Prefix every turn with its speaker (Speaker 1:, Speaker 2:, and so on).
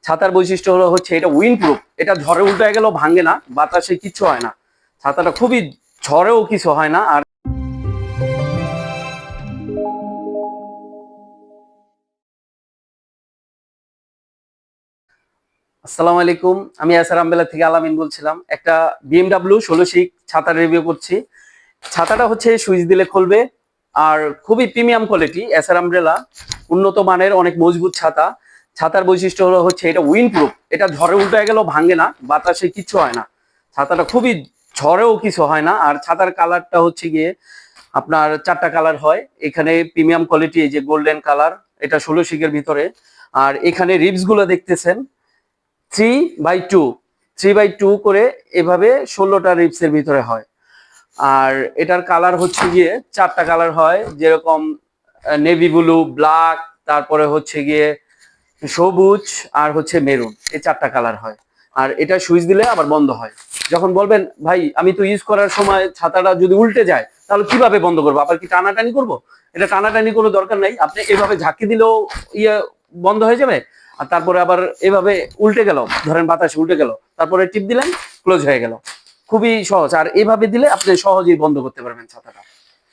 Speaker 1: ছাতার বৈশিষ্ট্য হলো হচ্ছে এটা উইন্ড প্রুফ। এটা ঝড়ে উল্টে গেলেও ভাঙে না, বাতাসে কিচ্ছু হয় না। ছাতাটা খুবই, ঝড়েও কিছু হয় না। আর আসসালামু আলাইকুম, আমি এসআর আমবেলা থেকে আলামিন বলছিলাম। একটা BMW 16 শিক ছাতার রিভিউ করছি। ছাতাটা হচ্ছে সুইচ দিলে খুলবে, আর খুবই প্রিমিয়াম কোয়ালিটি এসআর আমব্রেলা, উন্নত মানের, অনেক মজবুত ছাতা। ছাতার বৈশিষ্ট্য হলো হচ্ছে এটা উইন্ড প্রুফ। এটা ঝড়ে উল্টে গেলেও ভাঙে না, বাতাসে কিচ্ছু হয় না। ছাতাটা খুবই, ঝড়েও কিছু হয় না। আর ছাতার কালারটা হচ্ছে গিয়ে আপনার 4টা কালার হয় এখানে। প্রিমিয়াম কোয়ালিটি, এই যে গোল্ডেন কালার, এটা 16 শিকের ভিতরে। আর এখানে রিবস গুলো দেখতেছেন 3/2, 3/2 করে এভাবে 16টা রিপসের ভিতরে হয়। আর এটার কালার হচ্ছে গিয়ে 4টা কালার হয়, যেরকম নেভি ব্লু, ব্ল্যাক, তারপরে হচ্ছে গিয়ে সবুজ, আর হচ্ছে মেরুন। এই 4টা কালার হয়। আর এটা সুইচ দিলে আবার বন্ধ হয়। যখন বলবেন ভাই আমি তো ইউজ করার সময় ছাতাটা যদি উল্টে যায় তাহলে কিভাবে বন্ধ করবো, আবার কি টানাটানি করবো? এটা টানাটানি কোনো দরকার নাই, আপনি এভাবে ঝাঁকি দিলেও ইয়ে বন্ধ হয়ে যাবে। আর তারপরে আবার এভাবে উল্টে গেল, ধরেন বাতাসে উল্টে গেল, তারপরে টিপ দিলেন, ক্লোজ হয়ে গেল। খুবই সহজ। আর এভাবে দিলে আপনি সহজেই বন্ধ করতে পারবেন ছাতাটা।